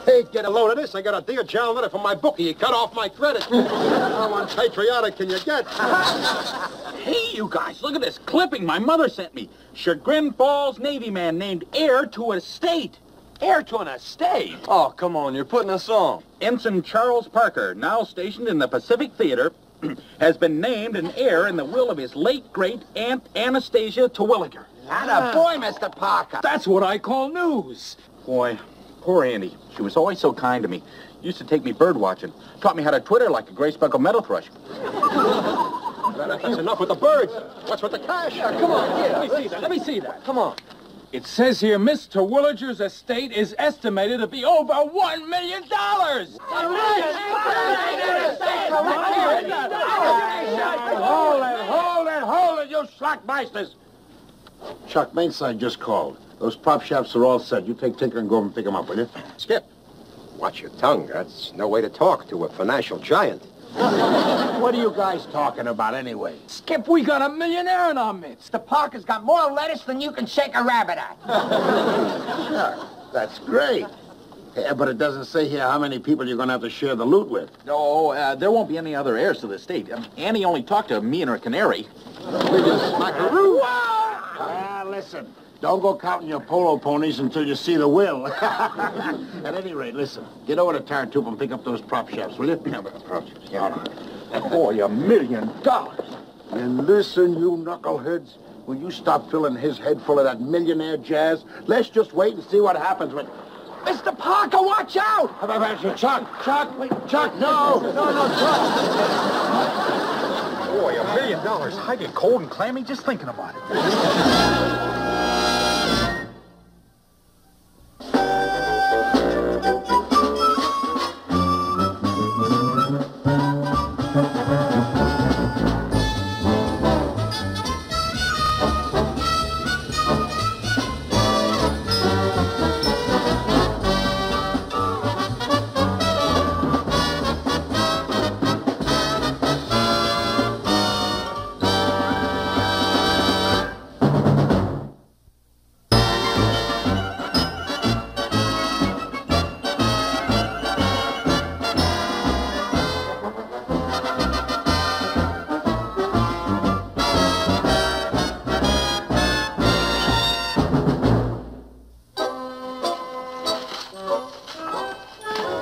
Hey, get a load of this. I got a dear John letter from my bookie. He cut off my credit. How unpatriotic can you get? Hey, you guys, look at this clipping my mother sent me. Chagrin Falls Navy man named heir to an estate. Heir to an estate? Oh, come on, you're putting us on. Ensign Charles Parker, now stationed in the Pacific Theater, has been named an heir in the will of his late great Aunt Anastasia Terwilliger. Atta boy, Mr. Parker. That's what I call news. Boy, poor Andy. She was always so kind to me. Used to take me bird watching. Taught me how to twitter like a gray-speckled meadow thrush. That's enough with the birds. What's with the cash? Come on, here. Let me see that. Let me see that. Come on. It says here Miss Terwilliger's estate is estimated to be over $1 million. Hold it, you schlockmeisters. Chuck, Mainside just called. Those prop shops are all set. You take Tinker and go over and pick them up, will you? Skip, watch your tongue. That's no way to talk to a financial giant. What are you guys talking about anyway? Skip, we got a millionaire in our midst. The Parker's got more lettuce than you can shake a rabbit at. Sure, that's great. Yeah, but it doesn't say here how many people you're going to have to share the loot with. No, there won't be any other heirs to the estate. Annie only talked to me and her canary. We just smackaroo. Listen, don't go counting your polo ponies until you see the will. At any rate, listen. Get over to Tartuffe and pick up those prop shops, will you? Yeah, prop shops. Yeah. Boy, $1 million. And listen, you knuckleheads. Will you stop filling his head full of that millionaire jazz? Let's just wait and see what happens when... Mr. Parker, watch out! Chuck, wait, Chuck, no, Chuck. Boy, $1 million. I get cold and clammy just thinking about it.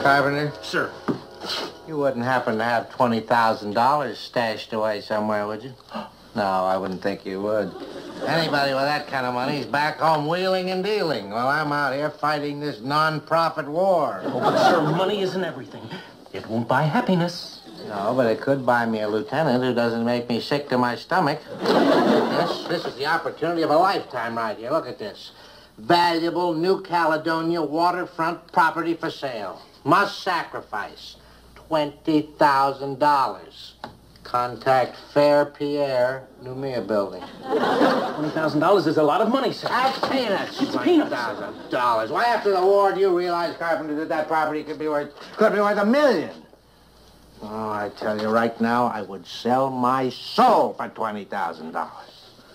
Carpenter? Sir. You wouldn't happen to have $20,000 stashed away somewhere, would you? No, I wouldn't think you would. Anybody with that kind of money is back home wheeling and dealing while I'm out here fighting this non-profit war. Oh, but, sir, money isn't everything. It won't buy happiness. No, but it could buy me a lieutenant who doesn't make me sick to my stomach. This is the opportunity of a lifetime right here. Look at this. Valuable New Caledonia waterfront property for sale. Must sacrifice $20,000. Contact Fair Pierre, Numia Building. $20,000 is a lot of money, sir. That's peanuts. It's peanuts. $20,000. Why, after the war, do you realize, Carpenter, that property could be worth $1 million? Oh, I tell you right now, I would sell my soul for $20,000.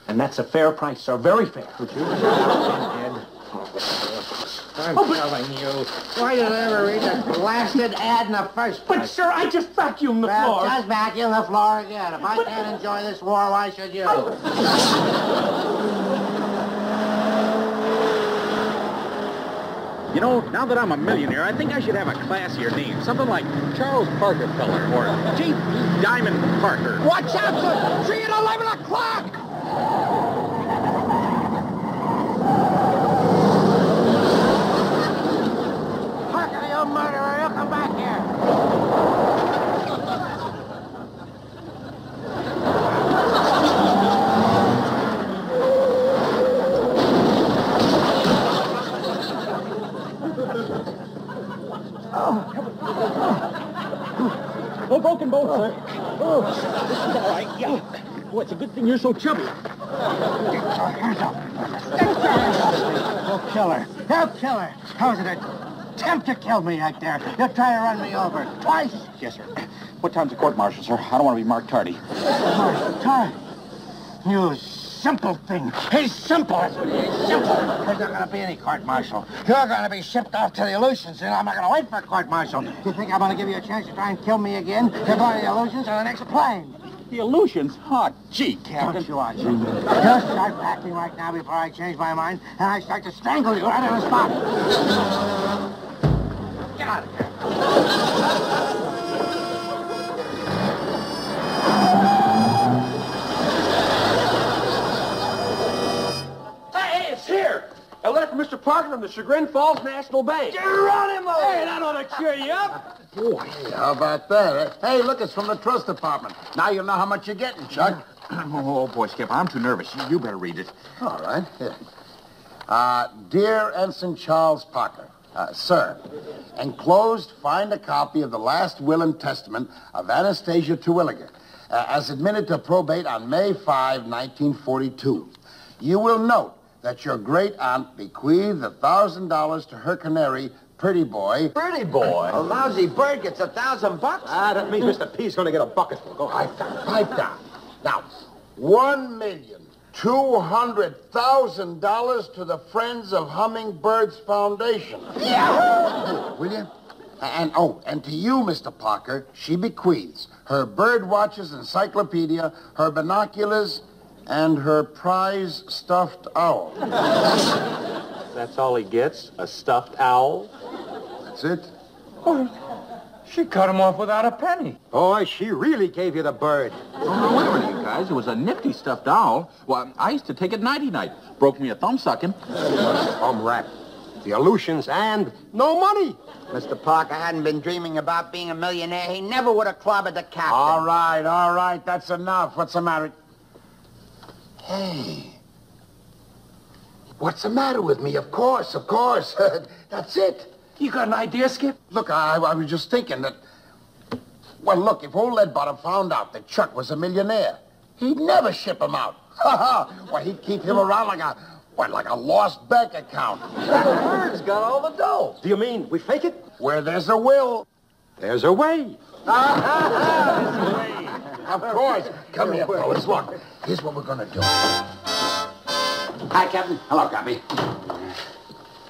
And that's a fair price, sir. Very fair. Would you? I'm telling you. Why did I ever read that blasted ad in the first place? But, sir, I just vacuumed the floor. Just vacuum the floor again. If I can't enjoy this war, why should you? You know, now that I'm a millionaire, I think I should have a classier name. Something like Charles Parker Feller or J.P. Diamond Parker. Watch out, sir! See you at 11 o'clock! Parker, you murderer, you come back here. No broken bones, sir. Oh, this is all right, yeah. Boy, it's a good thing you're so chubby. He'll kill her. He'll kill her. How was it attempt to kill me right there? You'll try to run me over twice. Yes, sir. What time's the court-martial, sir? I don't want to be marked tardy. Time. You simple thing. He's simple. That's what he is, simple. There's not going to be any court-martial. You're going to be shipped off to the Aleutians, and I'm not going to wait for a court-martial. You think I'm going to give you a chance to try and kill me again? You're going to the Aleutians on the next plane. The illusions? Oh, gee, Captain. Don't you watch it. Just start packing right now before I change my mind, and I start to strangle you right on the spot. Get out of here. Hey, it's here! A letter from Mr. Parker from the Chagrin Falls National Bank. Geronimo! Hey, that ought to cheer you up. Oh, hey, how about that? Hey, look, it's from the Trust Department. Now you'll know how much you're getting, Chuck. Oh, boy, Skip, I'm too nervous. You better read it. All right. Here. Dear Ensign Charles Parker, sir, enclosed find a copy of the last will and testament of Anastasia Terwilliger, as admitted to probate on May 5, 1942. You will note that your great-aunt bequeathed $1,000 to her canary, Pretty Boy. Pretty boy. A lousy bird gets $1,000. Ah, that means Mr. P's going to get a bucketful. Go ahead. Pipe down. Now, $1,200,000 to the Friends of Hummingbirds Foundation. Yeah. Will you? And to you, Mr. Parker, she bequeaths her Birdwatcher's Encyclopedia, her binoculars, and her prize stuffed owl. That's all he gets? A stuffed owl? That's it. She cut him off without a penny. Boy, she really gave you the bird. Oh, wait a minute, you guys. It was a nifty stuffed owl. Well, I used to take it nighty-night. Broke me a thumb sucking. Rat. The Aleutians and no money. Mr. Parker hadn't been dreaming about being a millionaire. He never would have clobbered the captain. All right. That's enough. What's the matter? Hey. What's the matter with me? Of course. That's it. You got an idea, Skip? Look, I was just thinking that... Well, look, if old Leadbottom found out that Chuck was a millionaire, he'd never ship him out. Well, he'd keep him around like a lost bank account. The bird's got all the dough. Do you mean we fake it? Where there's a will, There's a way. of course. Come here, fellas. Look, here's what we're going to do. Hi, Captain. Hello, Copy.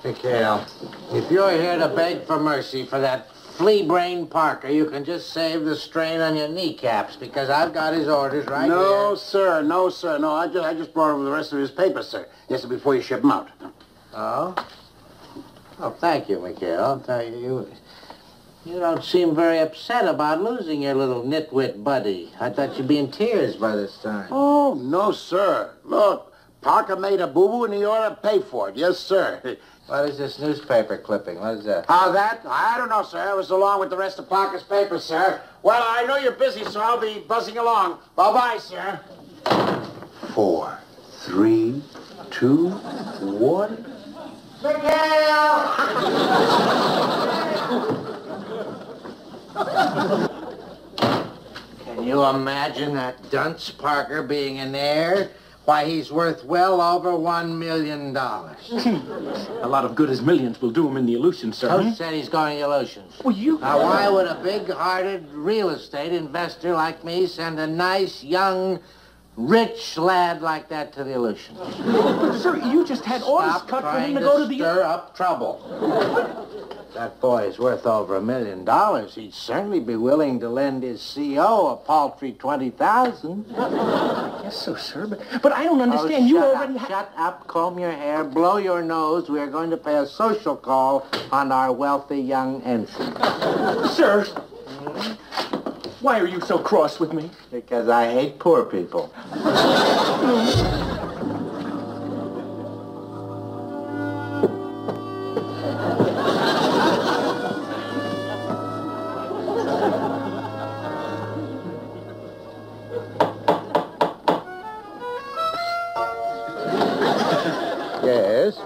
McHale, if you're here to beg for mercy for that flea-brained Parker, you can just save the strain on your kneecaps, because I've got his orders right here. No, sir. No, I just brought over the rest of his papers, sir. Yes, sir, before you ship him out. Oh? Oh, thank you, McHale. I'll tell you, you don't seem very upset about losing your little nitwit buddy. I thought you'd be in tears by this time. Oh, no, sir. Look, Parker made a boo-boo and he ought to pay for it. Yes, sir. What is this newspaper clipping? What is that? That? I don't know, sir. It was along with the rest of Parker's papers, sir. Well, I know you're busy, so I'll be buzzing along. Bye-bye, sir. 4, 3, 2, 1. Can you imagine that dunce Parker being an heir? Why, he's worth well over $1 million. A lot of good as millions will do him in the Aleutians, sir. Who said he's going to the Aleutians? Well, you... Now, why would a big-hearted real estate investor like me send a nice, young, rich lad like that to the Aleutians? Sir, you just had orders cut for him to go to the... Stir up trouble. That boy's worth over $1 million. He'd certainly be willing to lend his CO a paltry $20,000. I guess so, sir, but I don't understand. You already... Shut up, comb your hair, blow your nose. We are going to pay a social call on our wealthy young ensign. Sir, why are you so cross with me? Because I hate poor people. Yes.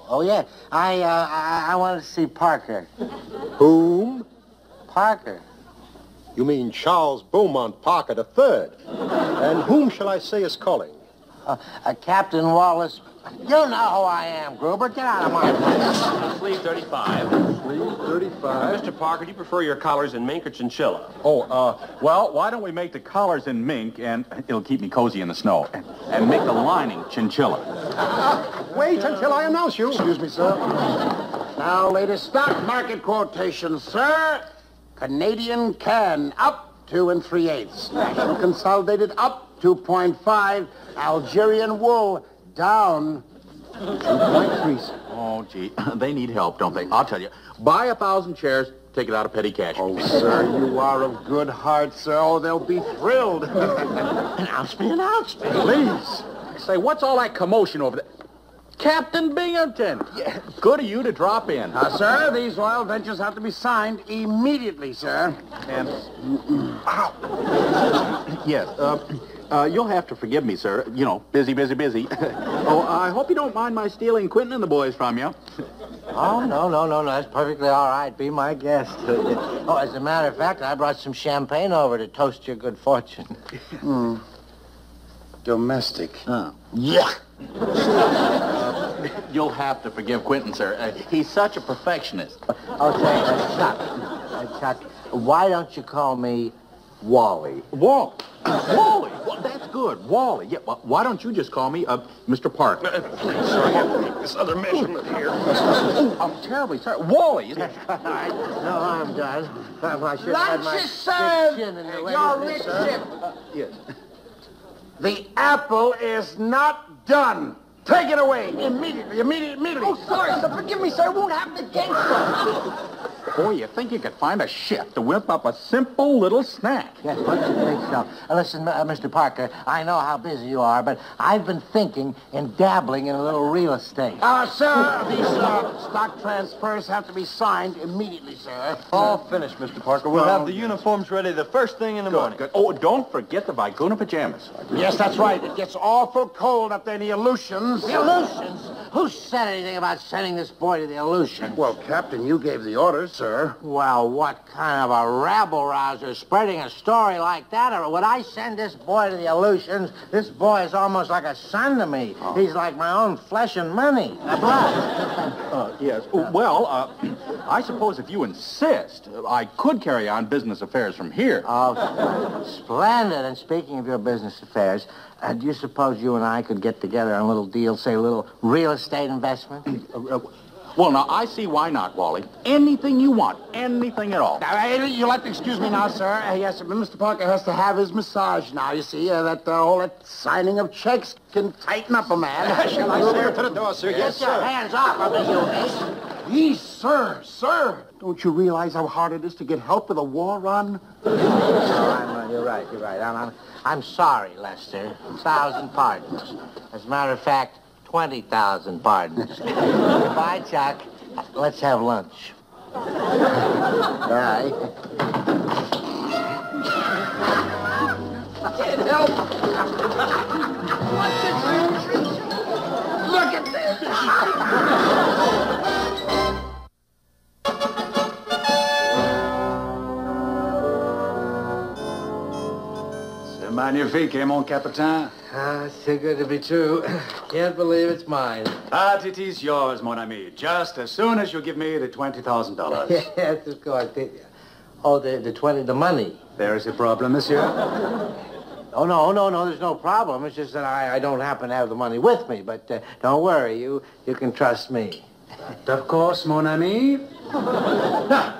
Oh, yeah. I wanted to see Parker. Whom? Parker. You mean Charles Beaumont Parker III. And whom shall I say is calling? Captain Wallace, you know who I am, Gruber. Get out of my place. Sleeve 35. Sleeve 35. Mr. Parker, do you prefer your collars in mink or chinchilla? Well, why don't we make the collars in mink, and it'll keep me cozy in the snow, and make the lining chinchilla. Wait until I announce you. Excuse me, sir. Now, latest stock market quotation, sir. Canadian can up 2 3/8. National Consolidated up 2.5. Algerian wool down 2.3, sir. Oh, gee, they need help, don't they? I'll tell you. Buy 1,000 chairs, take it out of petty cash. Oh, sir, you are of good heart, sir. Oh, they'll be thrilled. Announce me. Please. Say, what's all that commotion over there? Captain Binghamton! Yeah, good of you to drop in. Sir, these oil ventures have to be signed immediately, sir. And... Yes, you'll have to forgive me, sir. You know, busy. Oh, I hope you don't mind my stealing Quentin and the boys from you. Oh, no. That's perfectly all right. Be my guest. Oh, as a matter of fact, I brought some champagne over to toast your good fortune. Domestic. Yeah. You'll have to forgive Quentin, sir. He's such a perfectionist. Okay, Chuck, why don't you call me Wally? Wally? Well, that's good. Wally. Yeah, well, why don't you just call me Mr. Parker? Please, sir, I have to make this other measurement here. Oh, I'm terribly sorry. Wally. All right, no harm done. I should have had my Lunch is served. chin in the way Your of this, sir. lordship. Yes. The apple is not done. Take it away. Immediately. Oh, sorry, sir. Forgive me, sir. It won't happen again, sir. Boy, you think you could find a chef to whip up a simple little snack? Yes, what do you think so? Listen, Mr. Parker, I know how busy you are, but I've been thinking and dabbling in a little real estate. Sir, these stock transfers have to be signed immediately, sir. All finished, Mr. Parker. We'll have the uniforms ready the first thing in the morning. Good. Oh, don't forget the Vicuna pajamas. Yes, that's right. It gets awful cold up there in the Aleutians. The Aleutians? Who said anything about sending this boy to the Aleutians? Well, Captain, you gave the orders, sir. Well, what kind of a rabble-rouser spreading a story like that? Or would I send this boy to the Aleutians? This boy is almost like a son to me. He's like my own flesh and money. Yes. Well, I suppose if you insist, I could carry on business affairs from here. Oh, splendid. And speaking of your business affairs, do you suppose you and I could get together on a little deal, say a little real estate investment? Well, now, I see why not, Wally. Anything you want. Anything at all. Now, you'll have to excuse me now, sir. Yes, Mr. Parker has to have his massage now. You see, that signing of checks can tighten up a man. Shall I say her to the door, sir? Get your hands off of me, you ace. Please, sir. Don't you realize how hard it is to get help with a war run? No, you're right. I'm sorry, Lester. 1,000 pardons. As a matter of fact, 20,000 pardons. Bye, Chuck. Let's have lunch. Bye. Can't help. What's it? Look at this. C'est magnifique, eh, mon capitaine? It's too good to be true. Can't believe it's mine. That it is yours, mon ami. Just as soon as you give me the $20,000. Yes, of course. The money. There is a problem, monsieur? Oh, no, there's no problem. It's just that I don't happen to have the money with me. But don't worry, you can trust me. Of course, mon ami. Now,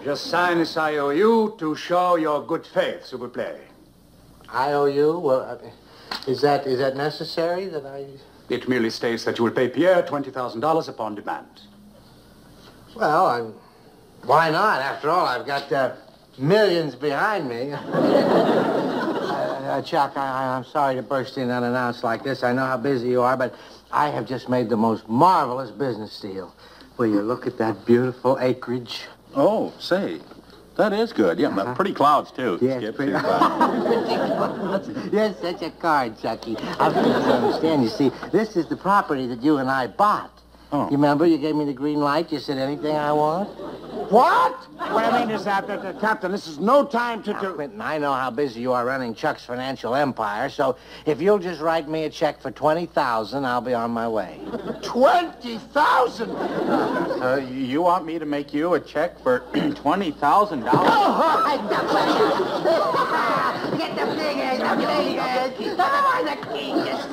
just sign this IOU to show your good faith, s'il vous plaît. IOU? Well, is that necessary that I... It merely states that you will pay Pierre $20,000 upon demand. Well, why not? After all, I've got millions behind me. Chuck, I'm sorry to burst in unannounced like this. I know how busy you are, but I have just made the most marvelous business deal. Will you look at that beautiful acreage? Oh, say, that is good. Yeah, pretty clouds, too. Yes, Skip, pretty see clouds. Yes, such a card, Chucky. I don't understand. You see, this is the property that you and I bought. Oh. You remember you gave me the green light? You said anything I want? What? What I mean is that, Captain, this is no time to... Now, Quentin, I know how busy you are running Chuck's financial empire, so if you'll just write me a check for $20,000, I'll be on my way. 20,000? You want me to make you a check for $20,000? Get the figures, the figures. The king is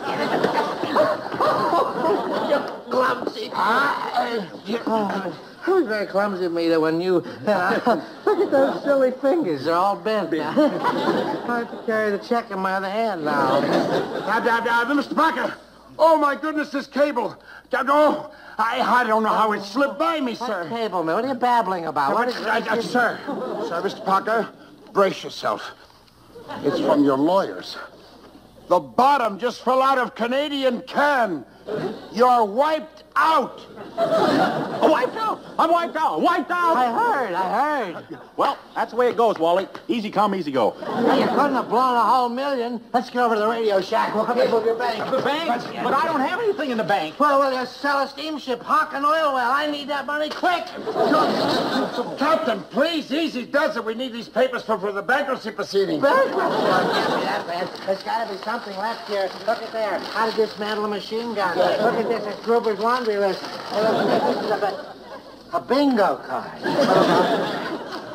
You're clumsy. It was very clumsy of me that when you... look at those silly fingers. They're all bent now. I have to carry the check in my other hand now. Mr. Parker. Oh, my goodness, this cable. Oh, I don't know how it slipped by me, sir. What cable, man? What are you babbling about? What is Sir, Mr. Parker, brace yourself. It's from your lawyers. The bottom just fell out of Canadian can. You're wiped out. Wiped out? I'm wiped out. Wiped out. I heard. Well, that's the way it goes, Wally. Easy come, easy go. Hey, you couldn't have blown a whole million. Let's get over to the Radio Shack. We'll come in with your bank. The bank? But I don't have anything in the bank. Well, will you sell a steamship, hawk an oil well? I need that money quick. Captain, please, easy does it. We need these papers for the bankruptcy proceeding. Bankruptcy? Well, it can't be that bad. There's got to be something left here. Look at there. How to dismantle a machine gun. Look at this. It's Gruber's laundry list. Hey, look at this. This is a bingo card.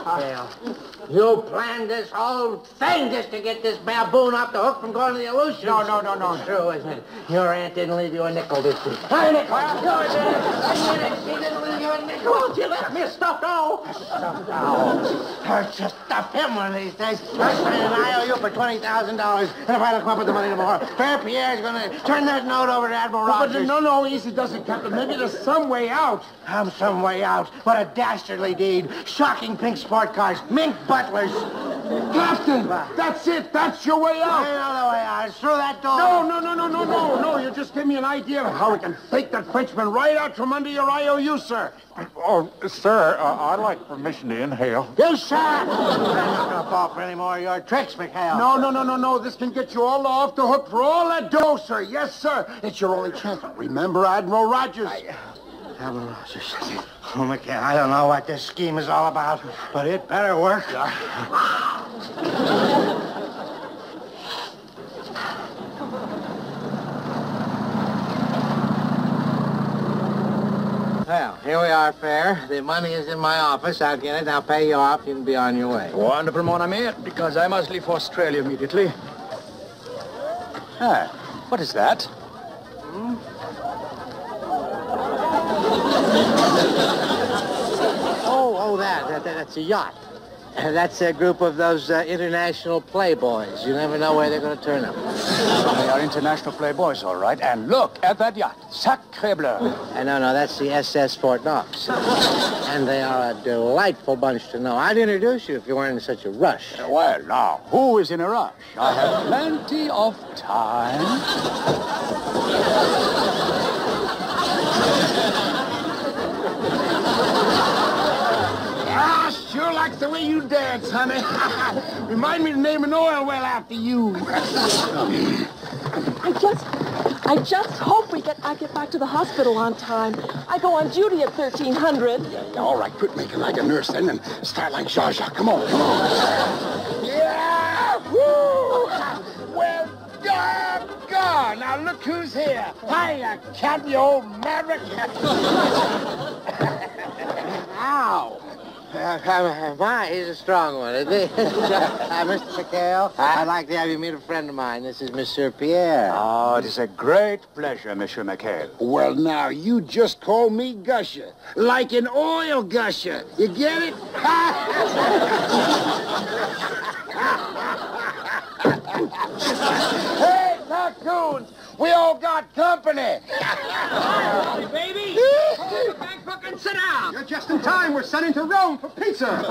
Well, you planned this whole thing just to get this baboon off the hook from going to the illusion. No. True, isn't it? Your aunt didn't leave you a nickel, did she? A nickel. She didn't leave you a nickel. Won't you let me stuff doll? Just stuff him one of these days. I signed an IOU for $20,000, and if I don't come up with the money tomorrow, Fair Pierre's going to turn that note over to Admiral Rogers. No, easy does it, Captain. Maybe there's some way out. Some way out. What a dastardly deed. Shocking pink sport cars, mink butlers. Captain, that's it. That's your way out. I know the way out. It's through that door. No. You just give me an idea of how we can fake that Frenchman right out from under your IOU, sir. Oh, sir, I'd like permission to inhale. You shut! I'm not going to fall for any more of your tricks, McHale. No. This can get you all off the hook for all that dough, sir. Yes, sir. It's your only chance. Remember Admiral Rogers. Admiral Rogers. Oh, McHale, I don't know what this scheme is all about, but it better work. Well, here we are, Fair. The money is in my office. I'll get it. I'll pay you off. You can be on your way. Wonderful, mon ami, because I must leave for Australia immediately. Ah, what is that? That's a yacht. That's a group of those international playboys. You never know where they're going to turn up. They are international playboys, all right. And look at that yacht. Sacre bleu. No, that's the SS Fort Knox. And they are a delightful bunch to know. I'd introduce you if you weren't in such a rush. Well, now, who is in a rush? I have plenty of time. Sure likes the way you dance, honey. Remind me to name an oil well after you. I just hope I get back to the hospital on time. I go on duty at 1300. All right, quit making like a nurse then and start like Zsa Zsa. Come on. Yeah! Woo! Well, doggone! Now look who's here. Hiya, Cap, you old maverick. Ow! He's a strong one, isn't he? Mr. McHale, I'd like to have you meet a friend of mine. This is Monsieur Pierre. Oh, it is a great pleasure, Monsieur McHale. Well, now, you just call me Gusher. Like an oil gusher. You get it? Hey, raccoons! We all got company. Hey, baby! Back fucking sit down! You're just in time. We're sending to Rome for pizza.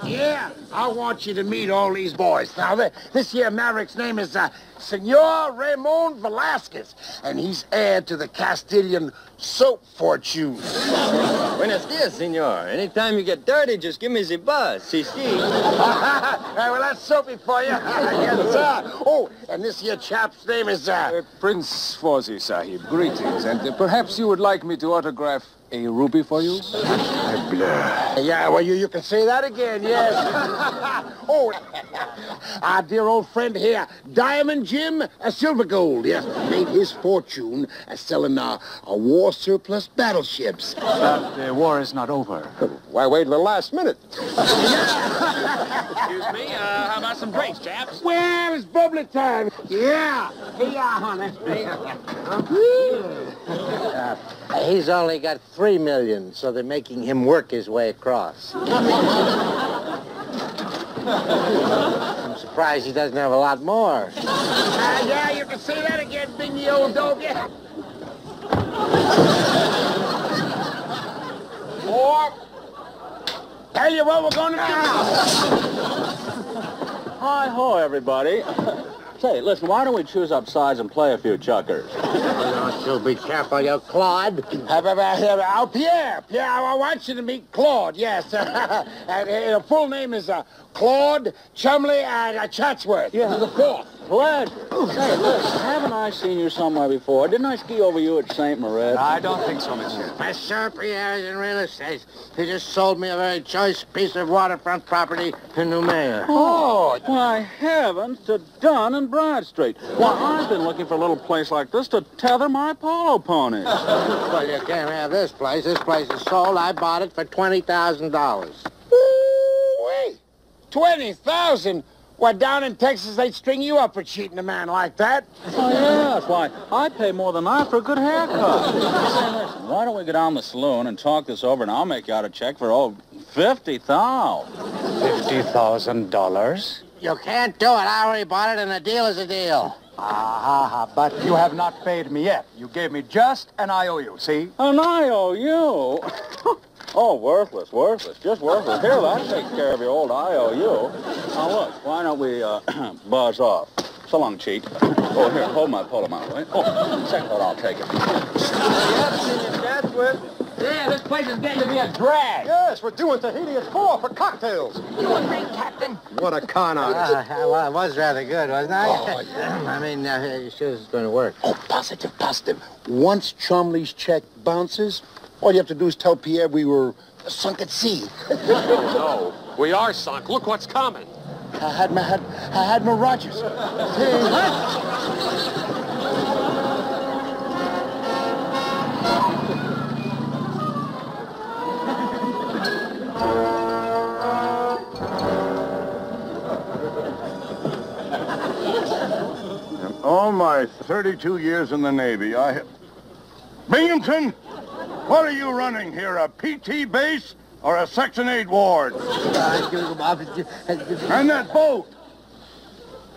Yeah, I want you to meet all these boys. Now, this here Maverick's name is Senor Ramon Velasquez, and he's heir to the Castilian soap fortune. Buenos dias, senor. Anytime you get dirty, just give me the buzz. Si. Well, that's soapy for you. Yes, sir. Oh, and this here chap's name is... Prince Fawzi, Sahib. Greetings. And perhaps you would like me to autograph a rupee for you? Yeah, well, you can say that again, yes. Oh, our dear old friend here, Diamond Jim Silver Gold, yes, made his fortune selling war surplus battleships. But the war is not over. Why wait till the last minute? Excuse me, how about some drinks, chaps? Well, it's bubbly time. Yeah. Here you are, honey. He's only got 3 million, so they're making him work his way across. I'm surprised he doesn't have a lot more. Yeah, you can say that again, Bingy, old dog. Yeah. Or, tell you what we're going to do. Hi-ho, everybody. Say, listen, why don't we choose up sides and play a few chuckers? You'll be careful, you Claude. Pierre, I want you to meet Claude, yes. And his full name is Claude Chumley Chatsworth. Yeah. The fourth. Pleasure. Say, listen, haven't I seen you somewhere before? Didn't I ski over you at St. Moritz? I don't think so, monsieur. Monsieur Pierre is in real estate. He just sold me a very choice piece of waterfront property in Noumea. Oh, why, heavens to Dunn and Bradstreet. Why, I've been looking for a little place like this to tether my polo ponies. Well, you can't have this place. This place is sold. I bought it for $20,000. Wait, 20,000? Well, down in Texas, they'd string you up for cheating a man like that. Oh, yes. Why, I pay more than that for a good haircut. Say, listen, why don't we go down the saloon and talk this over, and I'll make you out a check for, $50,000. $50,000? You can't do it. I already bought it, and a deal is a deal. But you have not paid me yet. You gave me just an IOU, see? An IOU? Oh, worthless. Just worthless. Here, that takes care of your old IOU. Now, look, why don't we buzz off? So long, cheat. Oh, here, hold my polo mount, right? Oh, second thought, I'll take it. Yeah, this place is getting to be a drag. Yes, we're doing Tahiti at 4 for cocktails. You and me, Captain. What a con artist. Well, it was rather good, wasn't I? I mean, you sure it's going to work? Oh, positive. Once Chumley's check bounces, all you have to do is tell Pierre we were sunk at sea. No, we are sunk. Look what's coming. I had my Rogers. All my 32 years in the Navy, Binghamton, what are you running here, a PT base or a Section 8 ward? And that boat.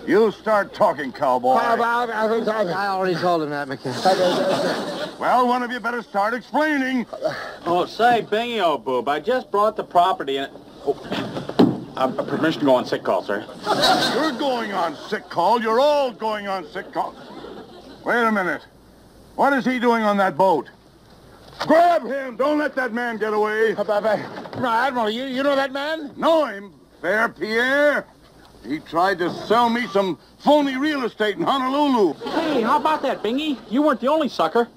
You start talking, cowboy. I already told him that, McHale. Well, one of you better start explaining. Oh, say, Bingy, old boob, I just brought the property in. Permission to go on sick call, sir. You're going on sick call. You're all going on sick call. Wait a minute. What is he doing on that boat? Grab him! Don't let that man get away. Admiral, you know that man? Know him? Fair Pierre. He tried to sell me some phony real estate in Honolulu. Hey, how about that, Bingy? You weren't the only sucker.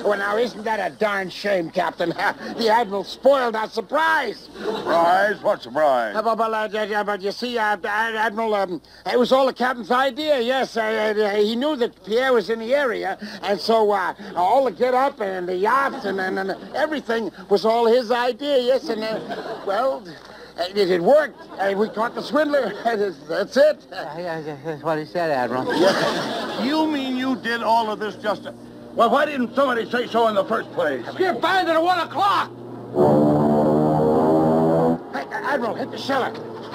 Well, now, isn't that a darn shame, Captain? The Admiral spoiled our surprise. Surprise? What surprise? But you see, Admiral, it was all the captain's idea, yes. He knew that Pierre was in the area, and so all the get-up and the yachts and everything was all his idea, yes. And, well, it worked. We caught the swindler. That's it. That's what he said, Admiral. You mean you did all of this just to... Well, why didn't somebody say so in the first place? Skip bandit at 1 o'clock. Hey, Admiral, hit the cellar.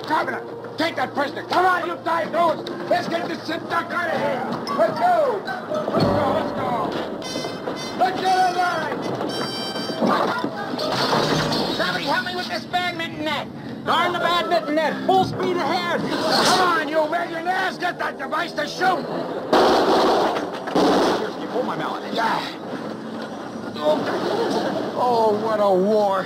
Governor, take that prisoner. Come on, you diagnosed. Let's get this shit duck out of here. Let's go. Let's get in line. Somebody help me with this badminton net. Darn the badminton net. Full speed ahead. Come on, you millionaires. Get that device to shoot. Seriously, pull my mallet. Yeah. Oh, what a war.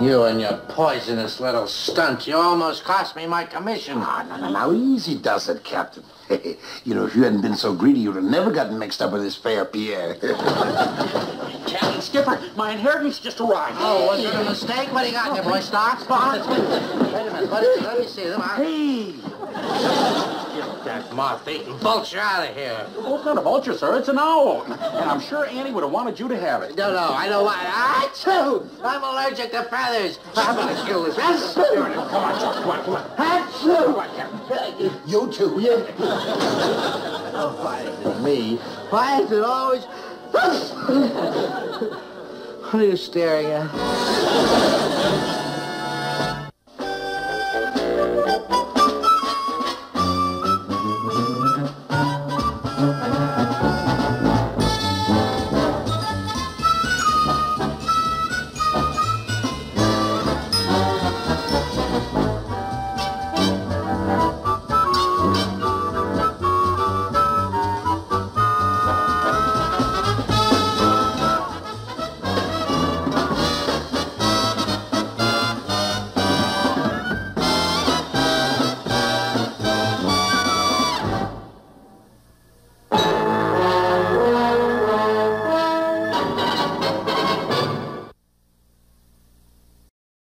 You and your poisonous little stunt. You almost cost me my commission. Now, easy does it, Captain. You know, if you hadn't been so greedy, you'd have never gotten mixed up with this fair Pierre. Captain Skipper, my inheritance just arrived. Oh, was it a mistake? What do you got in your boy, stocks? Wait a minute, let me see them. Hey! Get that moth-eating vulture out of here. Oh, it's not a vulture, sir. It's an owl. And I'm sure Annie would have wanted you to have it. No, I know why. Achoo! I'm allergic to feathers. I'm going to kill this. Achoo! Come on, Chuck. Come on. Achoo! Come on, Captain. You too. Yeah. Oh, why is it me? Why is it always... What are you staring at?